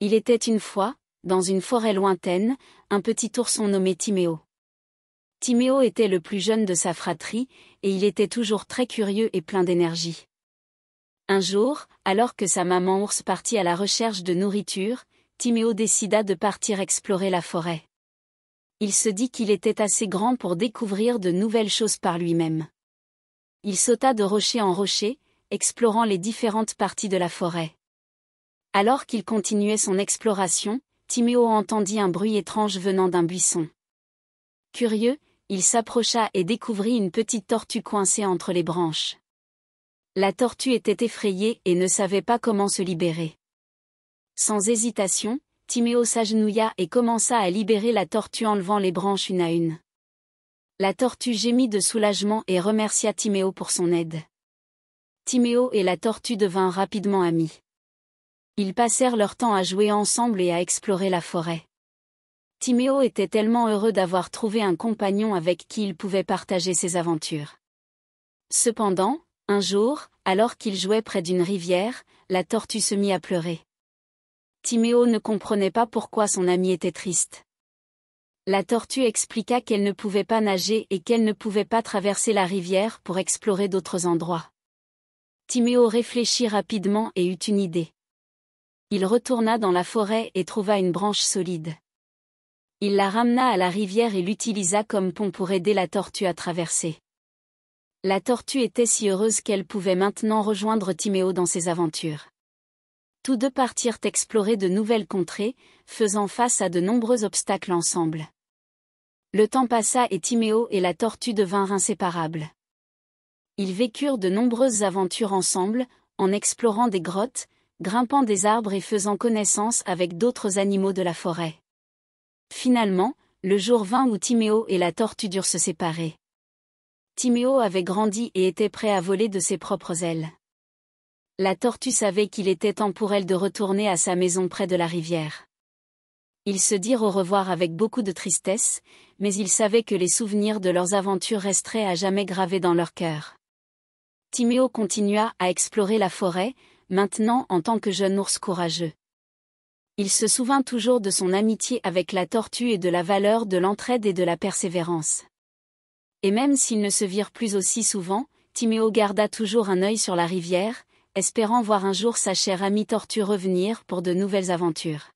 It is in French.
Il était une fois, dans une forêt lointaine, un petit ourson nommé Timéo. Timéo était le plus jeune de sa fratrie, et il était toujours très curieux et plein d'énergie. Un jour, alors que sa maman ours partit à la recherche de nourriture, Timéo décida de partir explorer la forêt. Il se dit qu'il était assez grand pour découvrir de nouvelles choses par lui-même. Il sauta de rocher en rocher, explorant les différentes parties de la forêt. Alors qu'il continuait son exploration, Timéo entendit un bruit étrange venant d'un buisson. Curieux, il s'approcha et découvrit une petite tortue coincée entre les branches. La tortue était effrayée et ne savait pas comment se libérer. Sans hésitation, Timéo s'agenouilla et commença à libérer la tortue en levant les branches une à une. La tortue gémit de soulagement et remercia Timéo pour son aide. Timéo et la tortue devinrent rapidement amis. Ils passèrent leur temps à jouer ensemble et à explorer la forêt. Timéo était tellement heureux d'avoir trouvé un compagnon avec qui il pouvait partager ses aventures. Cependant, un jour, alors qu'il jouait près d'une rivière, la tortue se mit à pleurer. Timéo ne comprenait pas pourquoi son ami était triste. La tortue expliqua qu'elle ne pouvait pas nager et qu'elle ne pouvait pas traverser la rivière pour explorer d'autres endroits. Timéo réfléchit rapidement et eut une idée. Il retourna dans la forêt et trouva une branche solide. Il la ramena à la rivière et l'utilisa comme pont pour aider la tortue à traverser. La tortue était si heureuse qu'elle pouvait maintenant rejoindre Timéo dans ses aventures. Tous deux partirent explorer de nouvelles contrées, faisant face à de nombreux obstacles ensemble. Le temps passa et Timéo et la tortue devinrent inséparables. Ils vécurent de nombreuses aventures ensemble, en explorant des grottes, grimpant des arbres et faisant connaissance avec d'autres animaux de la forêt. Finalement, le jour vint où Timéo et la tortue durent se séparer. Timéo avait grandi et était prêt à voler de ses propres ailes. La tortue savait qu'il était temps pour elle de retourner à sa maison près de la rivière. Ils se dirent au revoir avec beaucoup de tristesse, mais ils savaient que les souvenirs de leurs aventures resteraient à jamais gravés dans leur cœur. Timéo continua à explorer la forêt, maintenant en tant que jeune ours courageux. Il se souvint toujours de son amitié avec la tortue et de la valeur de l'entraide et de la persévérance. Et même s'ils ne se virent plus aussi souvent, Timéo garda toujours un œil sur la rivière, espérant voir un jour sa chère amie tortue revenir pour de nouvelles aventures.